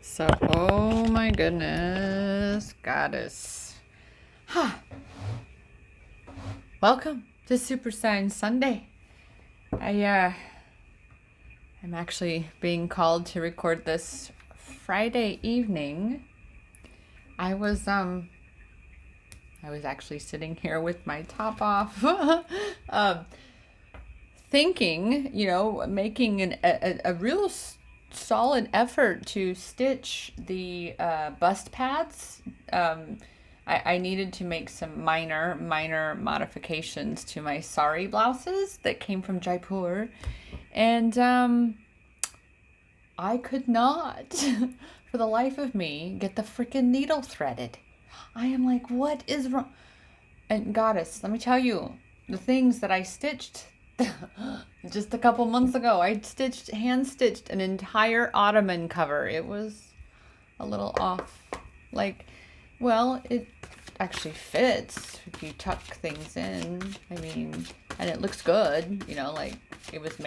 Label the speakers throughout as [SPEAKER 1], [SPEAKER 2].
[SPEAKER 1] So, oh my goodness, goddess. Welcome to Super Science Sunday. I'm actually being called to record this Friday evening. I was actually sitting here with my top off, thinking, making a real solid effort to stitch the bust pads. I needed to make some minor modifications to my sari blouses that came from Jaipur, and I could not, for the life of me, get the freaking needle threaded. I am like, what is wrong? And goddess, let me tell you, the things that I stitched just a couple months ago, I hand stitched an entire ottoman cover. It was a little off. Well, it actually fits if you tuck things in. I mean, and it looks good, it was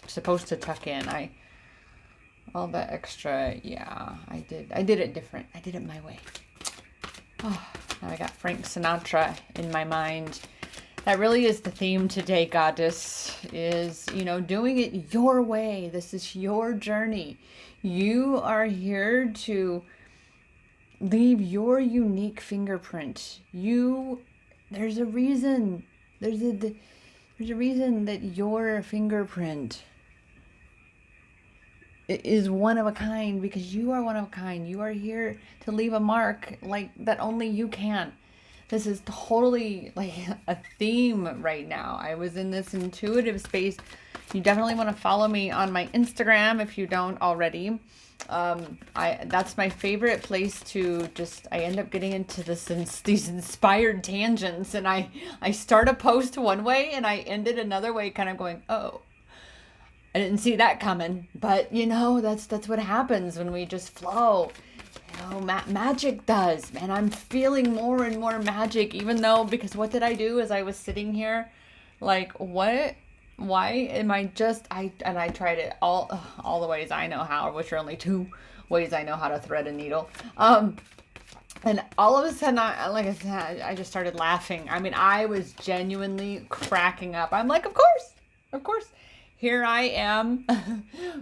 [SPEAKER 1] supposed to tuck in. All the extra, I did it different. I did it my way. Oh, now I got Frank Sinatra in my mind. That really is the theme today, goddess, is, doing it your way. This is your journey. You are here to leave your unique fingerprint. There's a reason. There's a reason that your fingerprint is one of a kind, because you are one of a kind. You are here to leave a mark like that only you can. This is totally like a theme right now. I was in this intuitive space. You definitely want to follow me on my Instagram if you don't already. That's my favorite place to I end up getting into these inspired tangents, and I start a post one way and I end it another way, kind of going, oh, I didn't see that coming. But that's what happens when we just flow. Magic does, man. I'm feeling more and more magic, even though, because what did I do as I was sitting here? Like, what? Why am I and I tried it all the ways I know how, which are only 2 ways I know how to thread a needle. And all of a sudden, I just started laughing. I mean, I was genuinely cracking up. I'm like, of course. Here I am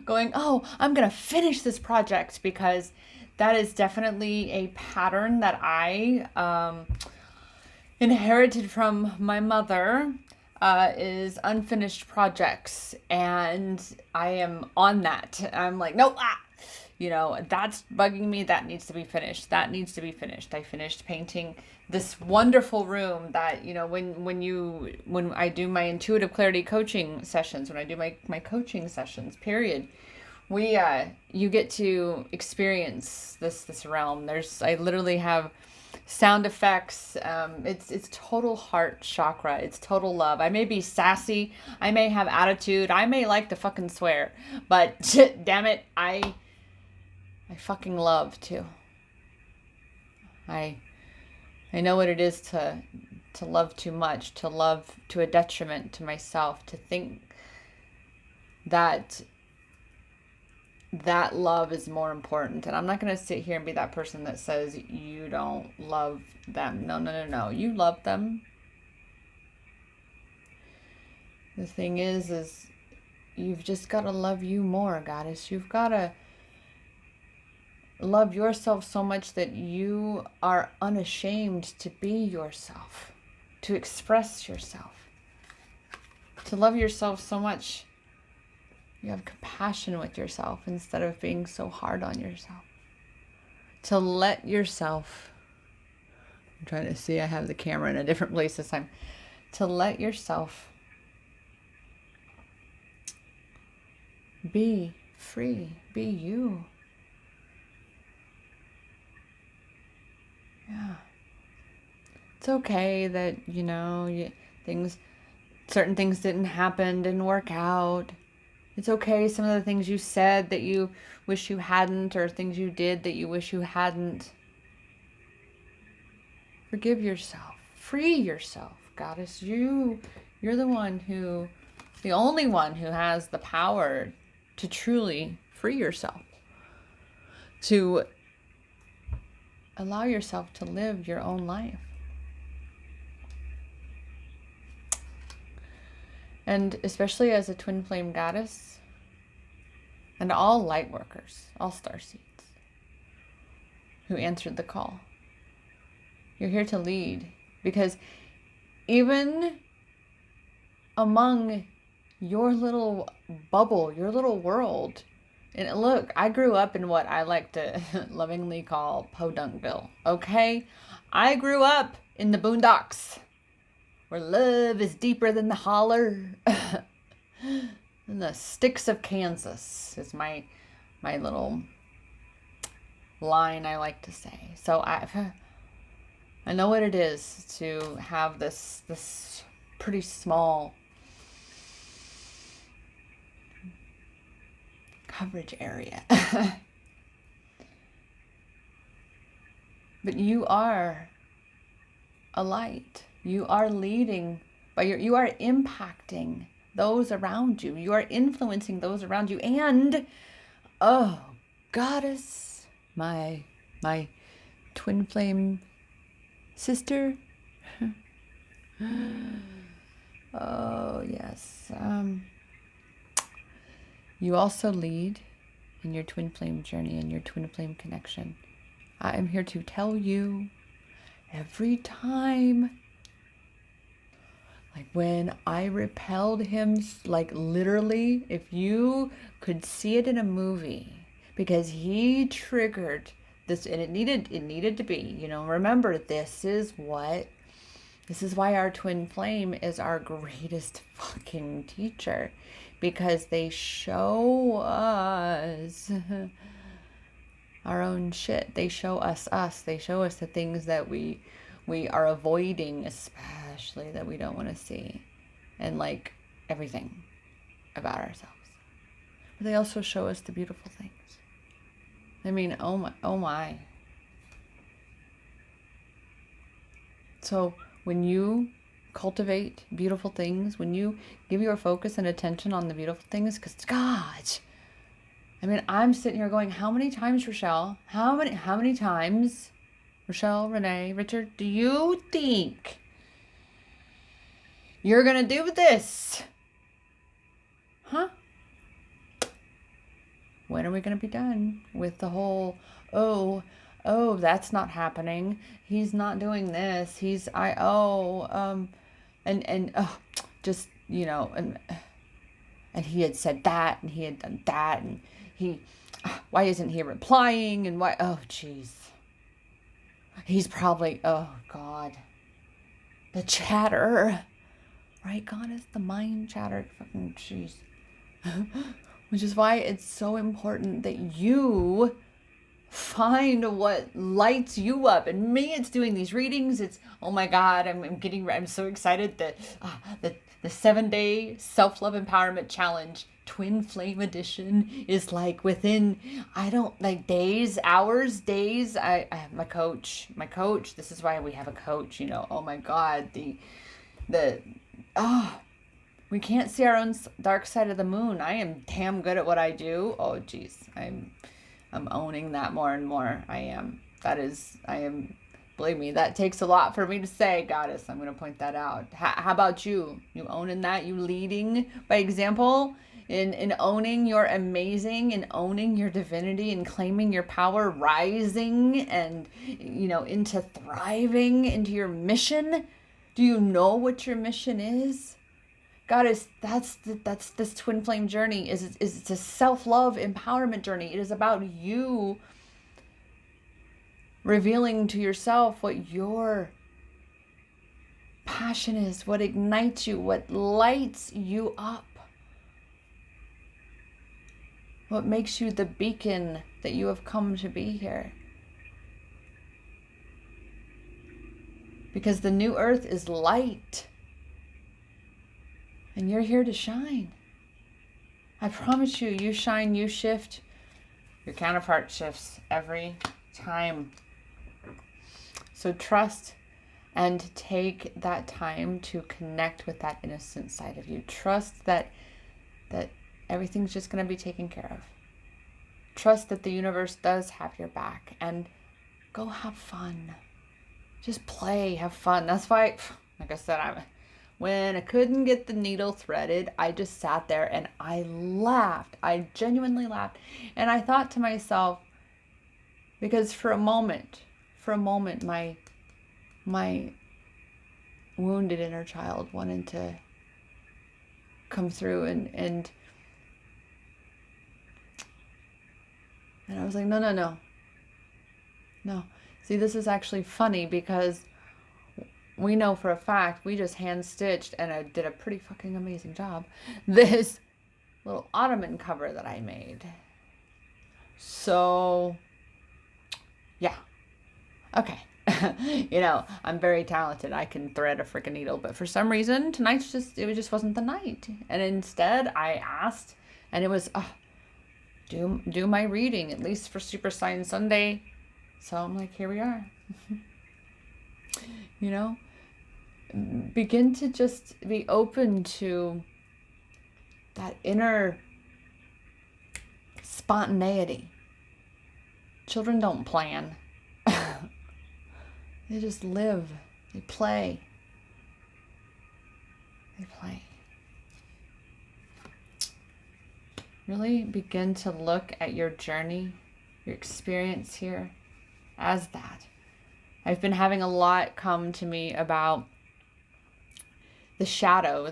[SPEAKER 1] going, oh, I'm going to finish this project, because that is definitely a pattern that I inherited from my mother, is unfinished projects. And I am on that. I'm like, nope, that's bugging me. That needs to be finished. I finished painting this wonderful room that, when I do my intuitive clarity coaching sessions, when I do my coaching sessions, period, you get to experience this realm. I literally have sound effects. It's total heart chakra. It's total love. I may be sassy. I may have attitude. I may like to fucking swear, but damn it, I fucking love too. I know what it is to love too much, to love to a detriment to myself, to think that love is more important. And I'm not going to sit here and be that person that says you don't love them. No. You love them. The thing is you've just got to love you more, goddess. You've got to love yourself so much that you are unashamed to be yourself, to express yourself, to love yourself so much you have compassion with yourself instead of being so hard on yourself. To let yourself, I'm trying to see, I have the camera in a different place this time. To let yourself be free, be you. Yeah. It's okay that, certain things didn't work out. It's okay, some of the things you said that you wish you hadn't, or things you did that you wish you hadn't. Forgive yourself. Free yourself, goddess. You're the only one who has the power to truly free yourself. to allow yourself to live your own life. And especially as a twin flame goddess, and all light workers, all starseeds who answered the call, you're here to lead, because even among your little bubble, your little world, and look, I grew up in what I like to lovingly call Podunkville, okay? I grew up in the boondocks, where love is deeper than the holler. And the sticks of Kansas is my little line I like to say. So I know what it is to have this pretty small coverage area. But you are a light. You are leading, but you are impacting those around you. You are influencing those around you. And, oh, goddess, my twin flame sister. Oh, yes. You also lead in your twin flame journey and your twin flame connection. I am here to tell you, every time, like when I repelled him, like literally, if you could see it in a movie, because he triggered this, and it needed to be, you know, remember, this is why our twin flame is our greatest fucking teacher, because they show us our own shit. They show us They show us the things that we are avoiding, especially that we don't want to see, and like everything about ourselves. But they also show us the beautiful things. I mean, oh my. So when you cultivate beautiful things, when you give your focus and attention on the beautiful things, because God, I mean, I'm sitting here going, how many times, Rochelle? How many times, Rochelle, Renee, Richard, do you think you're gonna do this? Huh? When are we gonna be done with the whole, oh, that's not happening. He's not doing this. Just, you know, and he had said that, and he had done that, and why isn't he replying, and why, oh, jeez. He's probably, oh, God. The chatter. Right, God, is the mind chatter. Fucking jeez. Which is why it's so important that you find what lights you up. And me, it's doing these readings. It's, oh my God, I'm so excited that the 7-day self-love empowerment challenge, twin flame edition, is like within, days, hours, days. I have my coach, this is why we have a coach, you know. Oh my God, we can't see our own dark side of the moon. I am damn good at what I do. Oh geez, I'm owning that more and more. I am. Believe me, that takes a lot for me to say, Goddess. I'm going to point that out. How about you? You owning that? You leading by example in owning your amazing, and owning your divinity, and claiming your power, rising and, you know, into thriving into your mission? Do you know what your mission is? Goddess, that's this twin flame journey. It's a self-love empowerment journey. It is about you revealing to yourself what your passion is, what ignites you, what lights you up, what makes you the beacon that you have come to be here. Because the new earth is light. And you're here to shine. I promise you, you shine, you shift. Your counterpart shifts every time. So trust and take that time to connect with that innocent side of you. Trust that everything's just going to be taken care of. trust that the universe does have your back, and go have fun. Just play, have fun. That's why, like I said, when I couldn't get the needle threaded, I just sat there and I laughed. I genuinely laughed. And I thought to myself, because for a moment, my wounded inner child wanted to come through, and I was like, no. See, this is actually funny because we know for a fact we just hand stitched, and I did a pretty fucking amazing job, this little ottoman cover that I made. So yeah, okay. You know, I'm very talented. I can thread a freaking needle, but for some reason tonight's it just wasn't the night. And instead I asked, and it was do my reading, at least for Super Science Sunday. So I'm like, here we are. You know, begin to just be open to that inner spontaneity. Children don't plan. They just live. They play. Really begin to look at your journey, your experience here as that. I've been having a lot come to me about the shadow,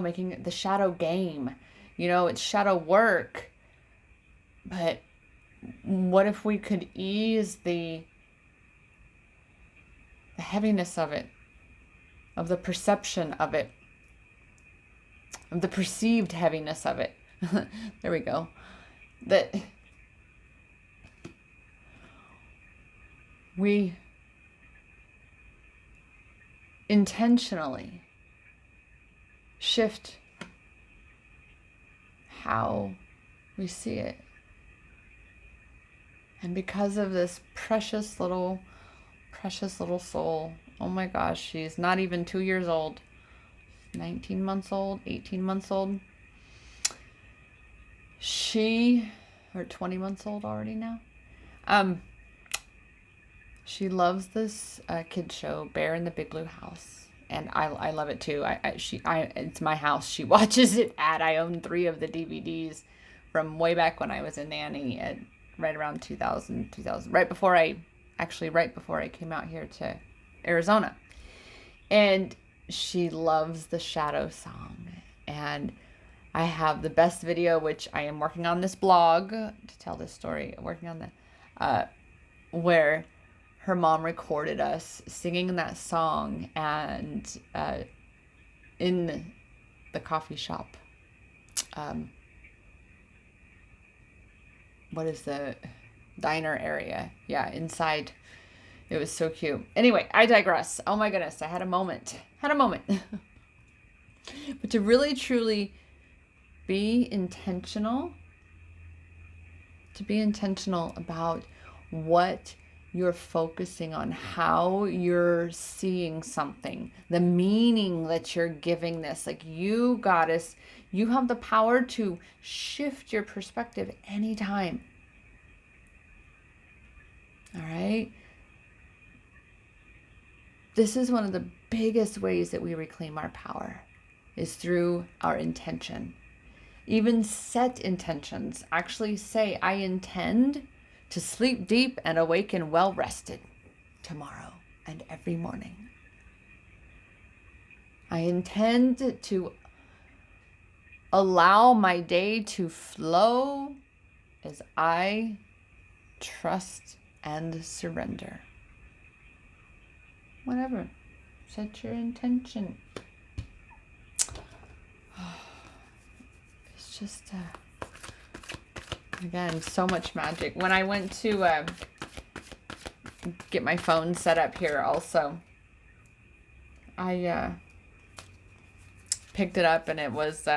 [SPEAKER 1] making the shadow game. You know, it's shadow work. But what if we could ease the heaviness of it, of the perception of it, of the perceived heaviness of it? There we go. That we intentionally shift how we see it. And because of this precious little soul, oh my gosh, she's not even 2 years old, 19 months old, 18 months old. Or 20 months old already now. She loves this kid show, Bear in the Big Blue House. And I love it too. It's my house. She watches it at. I own 3 of the DVDs from way back when I was a nanny at right around 2000, right before I came out here to Arizona. And she loves the Shadow song. And I have the best video, which I am working on this blog to tell this story, working on that, where her mom recorded us singing that song, and in the coffee shop. What is the diner area? Yeah, inside. It was so cute. Anyway, I digress. Oh my goodness, I had a moment. But to really, truly be intentional, about what you're focusing on, how you're seeing something, the meaning that you're giving this. Like, you, goddess, you have the power to shift your perspective anytime. All right? This is one of the biggest ways that we reclaim our power, is through our intention. Even set intentions. Actually say, I intend to sleep deep and awaken well rested tomorrow and every morning. I intend to allow my day to flow as I trust and surrender. Whatever. Set your intention. It's just, again, so much magic. When I went to get my phone set up here also, I picked it up and it was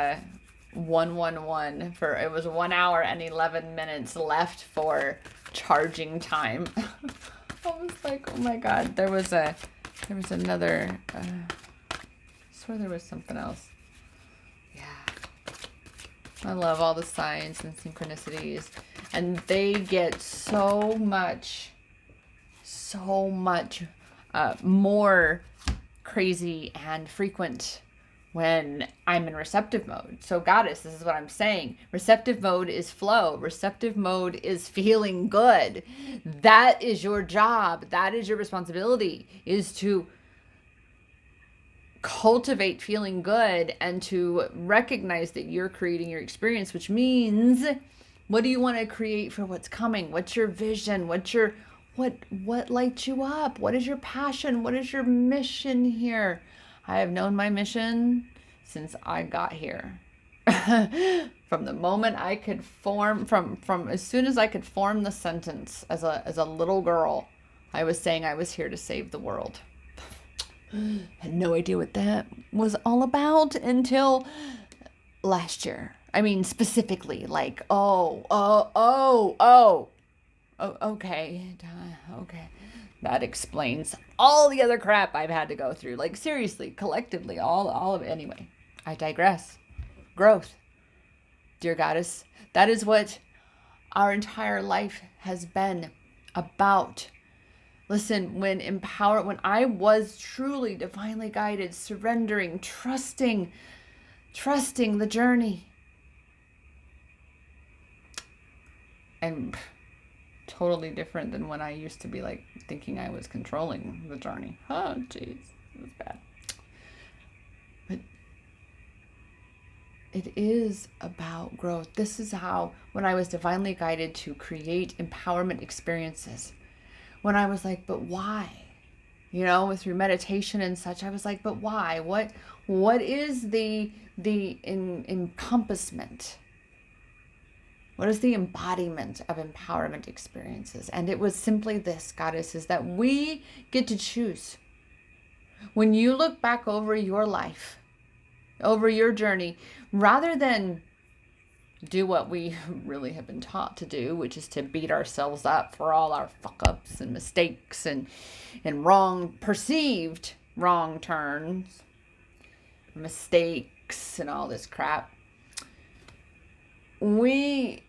[SPEAKER 1] 111 it was 1 hour and 11 minutes left for charging time. I was like, oh my God, there was another, I swear there was something else. Yeah. I love all the signs and synchronicities. And they get so much more crazy and frequent when I'm in receptive mode. So goddess, this is what I'm saying. Receptive mode is flow. Receptive mode is feeling good. That is your job. That is your responsibility, is to cultivate feeling good and to recognize that you're creating your experience, which means, what do you want to create for what's coming? What's your vision? What lights you up? What is your passion? What is your mission here? I have known my mission since I got here. From the moment I could form, from as soon as I could form the sentence as a little girl, I was saying I was here to save the world. Had no idea what that was all about until last year. I mean, specifically, like, okay. That explains all the other crap I've had to go through. Like, seriously, collectively, all of it. Anyway, I digress. Growth. Dear Goddess, that is what our entire life has been about. Listen, when I was truly divinely guided, surrendering, trusting the journey. And totally different than when I used to be like thinking I was controlling the journey. Oh, jeez, it was bad. But it is about growth. This is how, when I was divinely guided to create empowerment experiences, when I was like, but why? You know, through meditation and such, I was like, but why? What is the encompassment? What is the embodiment of empowerment experiences? And it was simply this, Goddess, is that we get to choose. When you look back over your life, over your journey, rather than do what we really have been taught to do, which is to beat ourselves up for all our fuck-ups and mistakes and perceived wrong turns, mistakes and all this crap. We're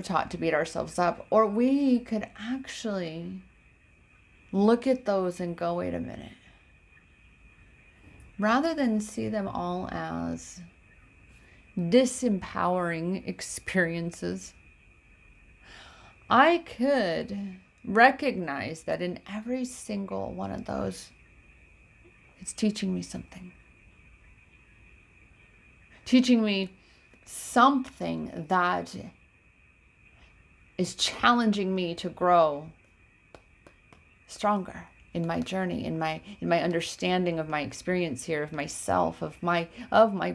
[SPEAKER 1] taught to beat ourselves up. Or we could actually look at those and go, wait a minute. Rather than see them all as disempowering experiences, I could recognize that in every single one of those, it's teaching me something. Teaching me something that is challenging me to grow stronger in my journey, in my understanding of my experience here, of myself, of my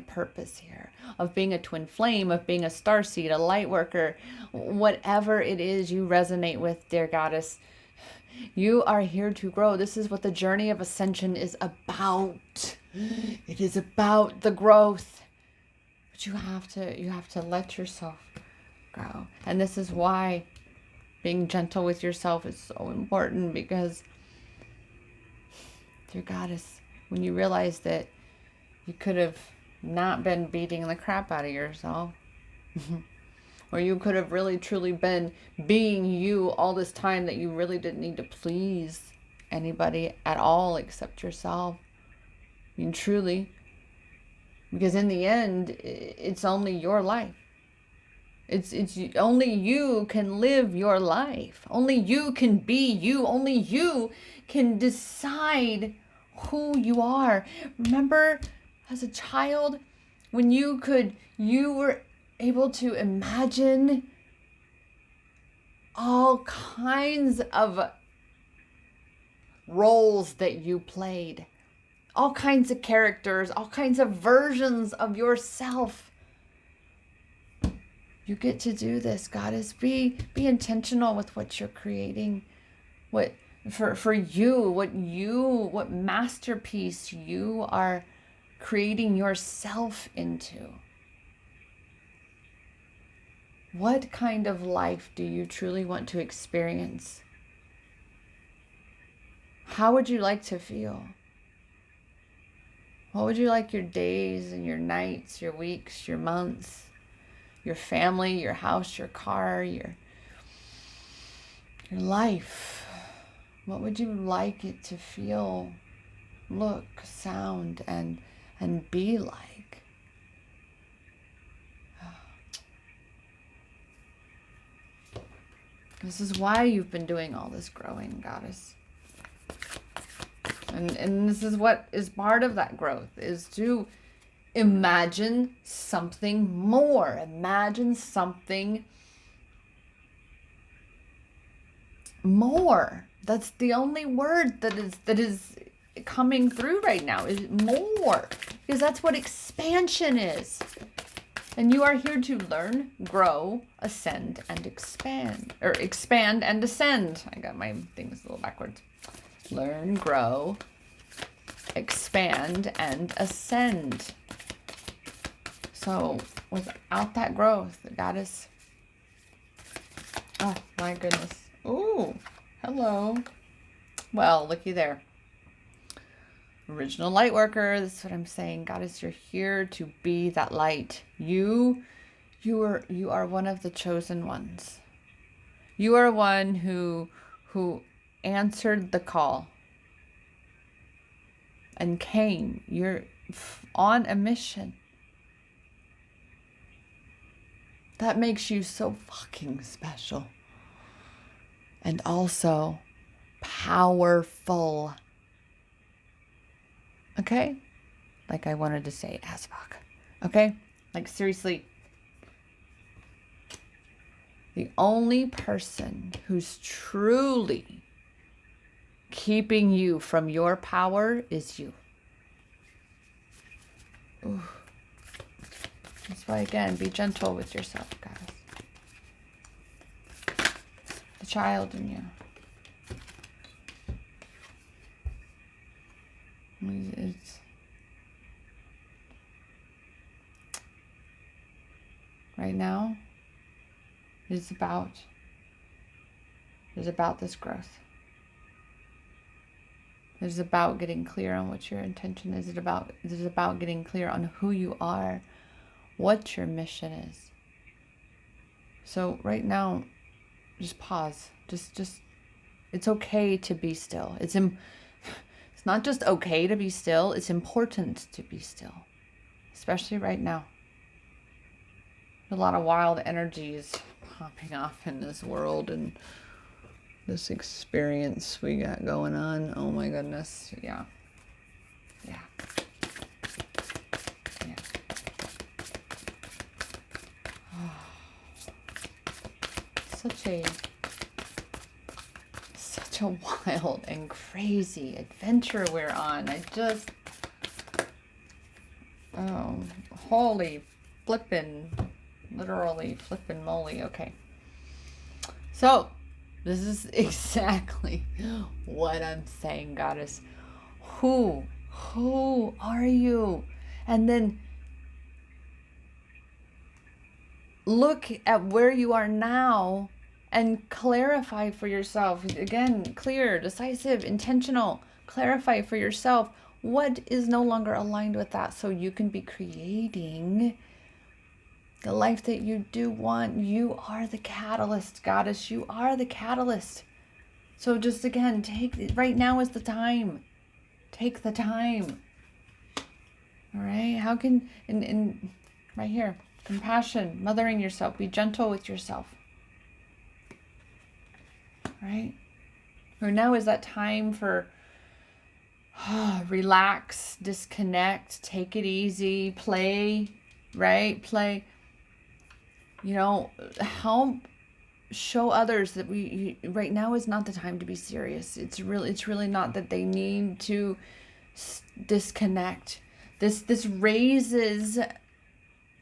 [SPEAKER 1] purpose here, of being a twin flame, of being a starseed, a light worker, whatever it is you resonate with, dear Goddess. You are here to grow. This is what the journey of ascension is about. It is about the growth. But you have to let yourself grow. And this is why being gentle with yourself is so important, because, dear Goddess, when you realize that you could have not been beating the crap out of yourself, or you could have really truly been being you all this time, that you really didn't need to please anybody at all except yourself. I mean, truly. Because in the end, it's only your life. It's only you can live your life. Only you can be you. Only you can decide who you are. Remember, as a child, when you were able to imagine all kinds of roles that you played, all kinds of characters, all kinds of versions of yourself. You get to do this, Goddess. Be intentional with what you're creating. What for you, what masterpiece you are creating yourself into. What kind of life do you truly want to experience? How would you like to feel? What would you like your days and your nights, your weeks, your months, your family, your house, your car, your life? What would you like it to feel, look, sound, and be like? This is why you've been doing all this growing, Goddess. And this is what is part of that growth, is to imagine something more. Imagine something more. That's the only word that is coming through right now, is more. Because that's what expansion is. And you are here to learn, grow, ascend, and expand. Or expand and ascend. I got my things a little backwards. Learn, grow, expand, and ascend. So without that growth, the Goddess... Oh, my goodness. Ooh, hello. Well, looky there. Original light worker, that's what I'm saying. Goddess, you're here to be that light. You are one of the chosen ones. You are one who answered the call and came. You're on a mission. That makes you so fucking special. And also powerful. Okay? Like I wanted to say as fuck. Okay? Like seriously. The only person who's truly keeping you from your power is you. Ooh. That's why, again, be gentle with yourself, guys. The child in you. It's right now, it's about this growth. It is about getting clear on what your intention is. It is about getting clear on who you are, what your mission is. So right now, just pause. Just it's okay to be still. It's not just okay to be still, it's important to be still. Especially right now. A lot of wild energies popping off in this world and this experience we got going on. Oh my goodness. Yeah. Yeah. Yeah. Such a wild and crazy adventure we're on. Holy literally flippin' moly. Okay. So, this is exactly what I'm saying, Goddess. Who are you? And then look at where you are now and clarify for yourself. Again, clear, decisive, intentional. Clarify for yourself what is no longer aligned with that, so you can be creating the life that you do want. You are the catalyst, Goddess. You are the catalyst. So just again, right now is the time. Take the time. All right? How can, in right here, compassion, mothering yourself. Be gentle with yourself. Right? Or now is that time for relax, disconnect, take it easy, play, right? Play. You know, help show others that right now is not the time to be serious. It's really not, that they need to disconnect. This raises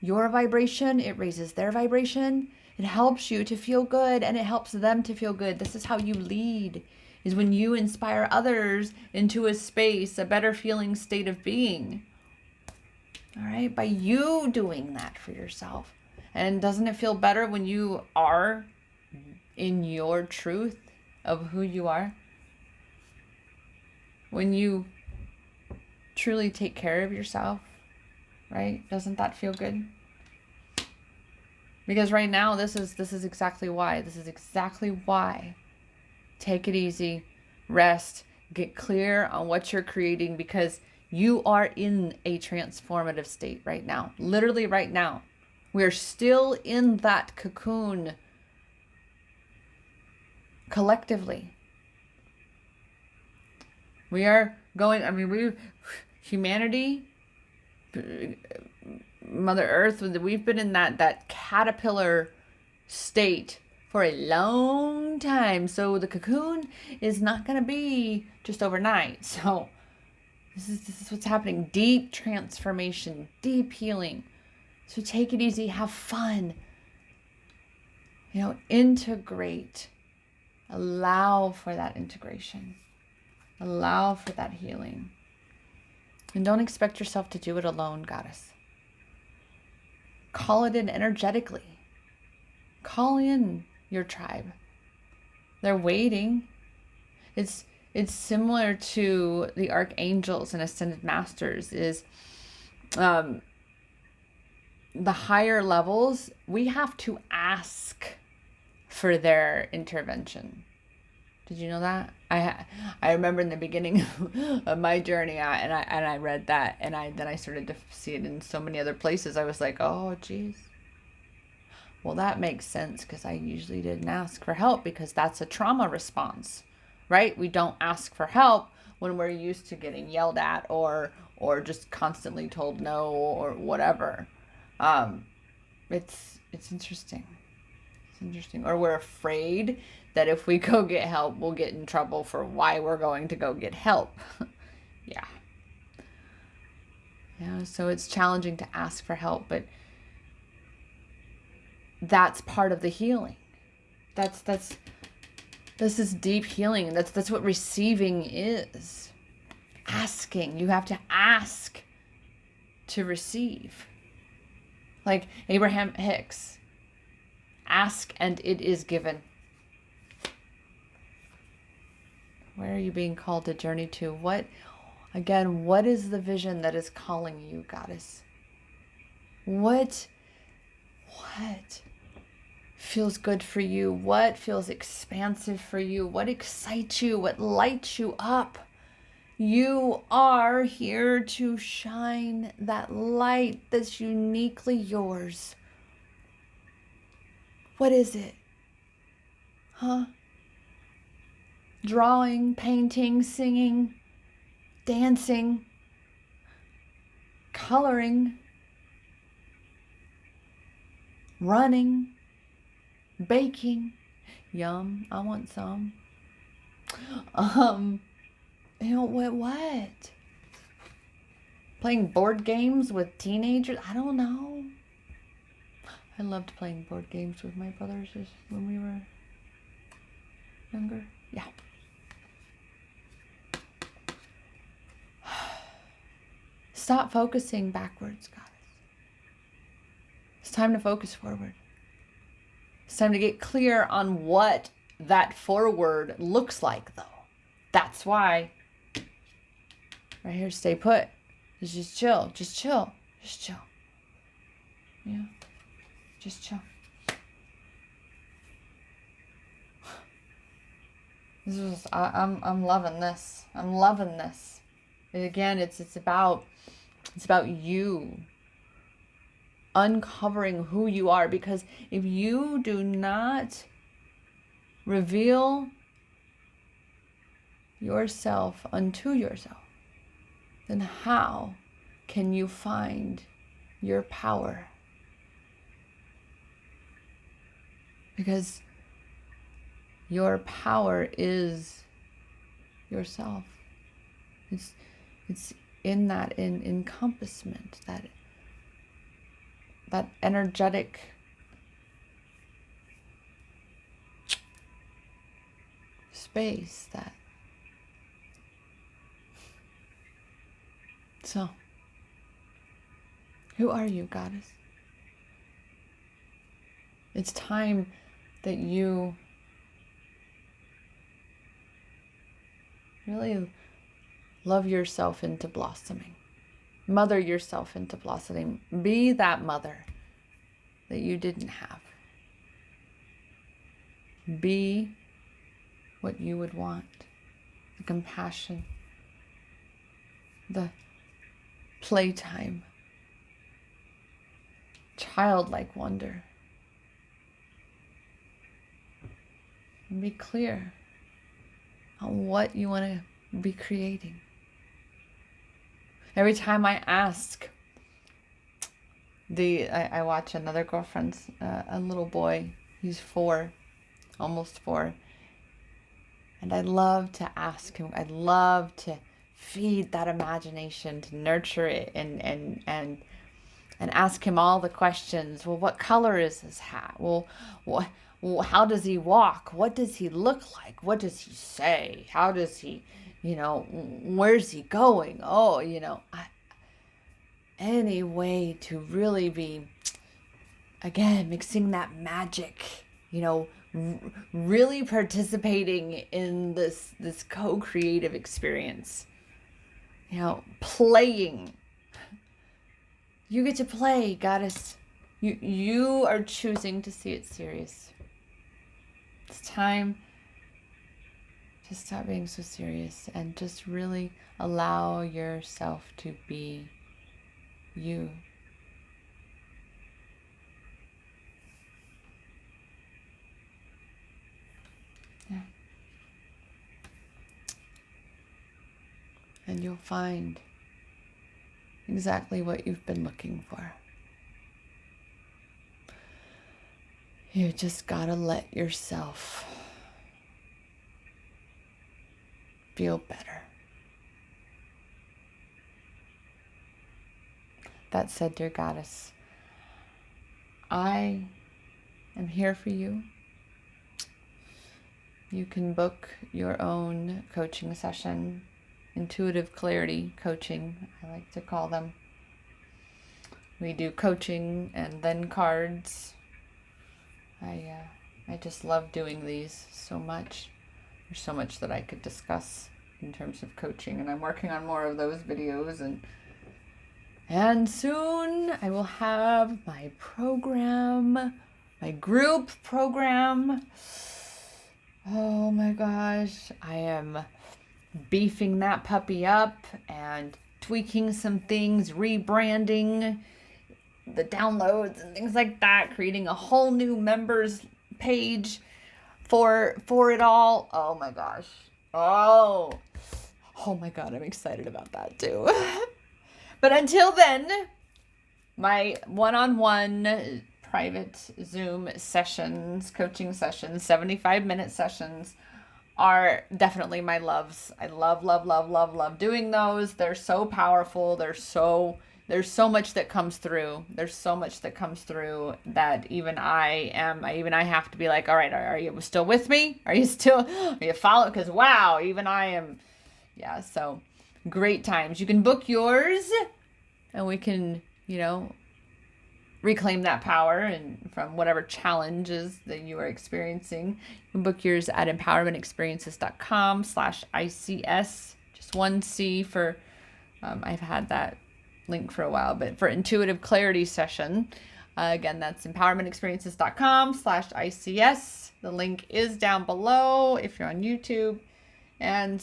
[SPEAKER 1] your vibration. It raises their vibration. It helps you to feel good, and it helps them to feel good. This is how you lead, is when you inspire others into a space, a better feeling state of being. All right? By you doing that for yourself. And doesn't it feel better when you are in your truth of who you are? When you truly take care of yourself, right? Doesn't that feel good? Because right now, this is exactly why. This is exactly why. Take it easy, rest, get clear on what you're creating, because you are in a transformative state right now. Literally right now. We're still in that cocoon collectively. We are going, humanity, Mother Earth, we've been in that caterpillar state for a long time. So the cocoon is not going to be just overnight. So this is what's happening. Deep transformation, deep healing. So take it easy, have fun. Integrate. Allow for that integration. Allow for that healing. And don't expect yourself to do it alone, goddess. Call it in energetically. Call in your tribe. They're waiting. It's similar to the archangels and ascended masters. Is the higher levels, we have to ask for their intervention. Did you know that? I remember in the beginning of my journey, and I read that, and then I started to see it in so many other places. I was like, oh, geez. Well, that makes sense, because I usually didn't ask for help, because that's a trauma response, right? We don't ask for help when we're used to getting yelled at or just constantly told no or whatever. It's interesting. It's interesting. Or we're afraid that if we go get help, we'll get in trouble for why we're going to go get help. Yeah. So it's challenging to ask for help, but that's part of the healing. This is deep healing. That's what receiving is. Asking. You have to ask to receive. Like Abraham Hicks. Ask and it is given. Where are you being called to journey to? What is the vision that is calling you, goddess? What feels good for you? What feels expansive for you? What excites you? What lights you up? You are here to shine that light that's uniquely yours. What is it? Drawing, painting, singing, dancing, coloring, running, baking. Yum, I want some. What? Playing board games with teenagers? I don't know. I loved playing board games with my brothers when we were younger. Yeah. Stop focusing backwards, goddess. It's time to focus forward. It's time to get clear on what that forward looks like, though. That's why. Right here, stay put. Just chill. Just chill. Just chill. Yeah. Just chill. I'm loving this. I'm loving this. And again, it's about you uncovering who you are, because if you do not reveal yourself unto yourself, then how can you find your power? Because your power is yourself. It's in that encompassment, that energetic space, so who are you, goddess? It's time that you really Love yourself into blossoming. Mother yourself into blossoming. Be that mother that you didn't have. Be what you would want. The compassion, the playtime, childlike wonder. And be clear on what you want to be creating. Every time I ask, I watch another girlfriend's, a little boy, he's 4, almost 4. And I love to ask him, I love to feed that imagination, to nurture it and ask him all the questions. Well, what color is his hat? Well, how does he walk? What does he look like? What does he say? How does he, where's he going? Oh, any way to really be, again, mixing that magic, really participating in this co-creative experience, playing. You get to play, goddess. You are choosing to see it serious. It's time to stop being so serious and just really allow yourself to be you. Yeah. And you'll find exactly what you've been looking for. You just gotta let yourself feel better. That said, dear goddess, I am here for you. You can book your own coaching session, intuitive clarity coaching, I like to call them. We do coaching and then cards. I just love doing these so much. There's so much that I could discuss in terms of coaching, and I'm working on more of those videos, and soon I will have my program, my group program. Oh my gosh, I am beefing that puppy up and tweaking some things, rebranding the downloads and things like that, creating a whole new members page for it all. Oh my gosh. Oh my God, I'm excited about that too. But until then, my one-on-one private Zoom sessions, coaching sessions, 75-minute sessions are definitely my loves. I love doing those. They're so powerful. There's so much that comes through. There's so much that comes through that even I have to be like, all right, are you still with me? Are you following? Because wow, even I am. Yeah. So great times. You can book yours and we can, reclaim that power and from whatever challenges that you are experiencing. You can book yours at empowermentexperiences.com/ICS. Just one C for, I've had that link for a while, but for intuitive clarity session, again, that's empowermentexperiences.com/ICS. The link is down below if you're on YouTube. And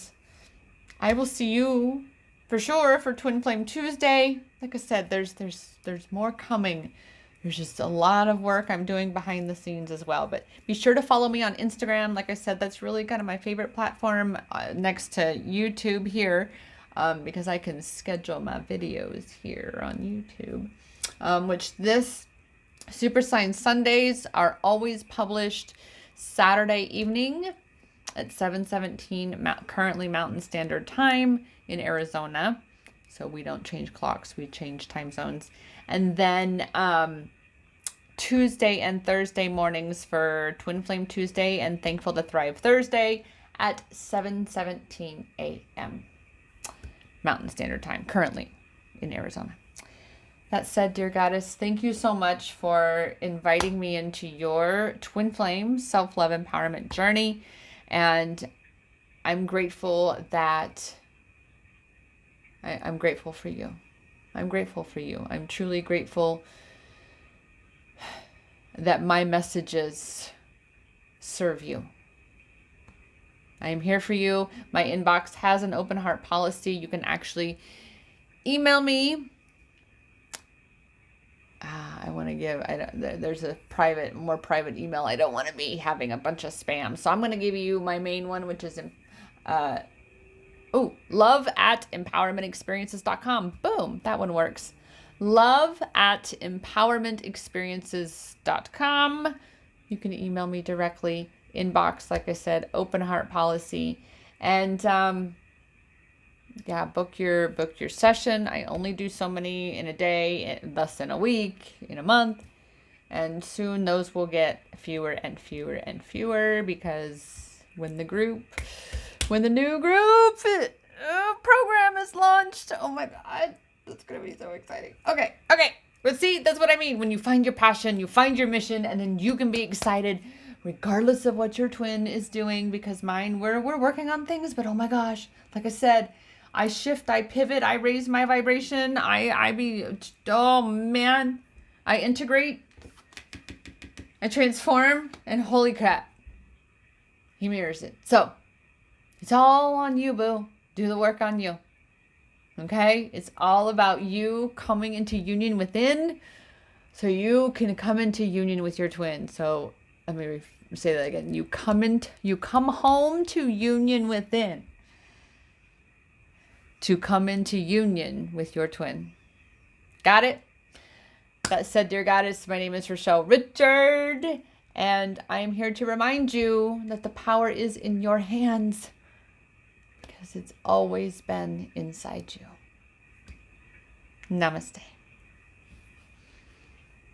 [SPEAKER 1] I will see you for sure for Twin Flame Tuesday. Like I said, there's more coming. There's just a lot of work I'm doing behind the scenes as well. But be sure to follow me on Instagram. Like I said, that's really kind of my favorite platform next to YouTube here, because I can schedule my videos here on YouTube, which this Super Science Sundays are always published Saturday evening at 7:17 currently Mountain Standard Time in Arizona. So we don't change clocks, we change time zones. And then Tuesday and Thursday mornings for Twin Flame Tuesday and Thankful to Thrive Thursday at 7:17 a.m. Mountain Standard Time, currently in Arizona. That said, dear goddess, thank you so much for inviting me into your Twin Flame self-love empowerment journey. And I'm grateful that I'm grateful for you. I'm grateful for you. I'm truly grateful that my messages serve you. I am here for you. My inbox has an open heart policy. You can actually email me. I want to give, there's a more private email. I don't want to be having a bunch of spam. So I'm going to give you my main one, which is love@empowermentexperiences.com. Boom, that one works. love@empowermentexperiences.com. You can email me directly. Inbox, like I said, open heart policy. And book your session. I only do so many in a day, thus in a week, in a month. And soon those will get fewer and fewer and fewer, because when the new group program is launched, oh my God, that's going to be so exciting. Okay. But see, that's what I mean. When you find your passion, you find your mission, and then you can be excited regardless of what your twin is doing, because mine, we're working on things, but oh my gosh, like I said, I shift, I pivot, I raise my vibration, I integrate, I transform, and holy crap, he mirrors it. So it's all on you, boo. Do the work on you. Okay? It's all about you coming into union within, so you can come into union with your twin. So let me say that again. You come home to union within, to come into union with your twin. Got it? That said, dear Goddess, my name is Rochelle Richard, and I am here to remind you that the power is in your hands, because it's always been inside you. Namaste.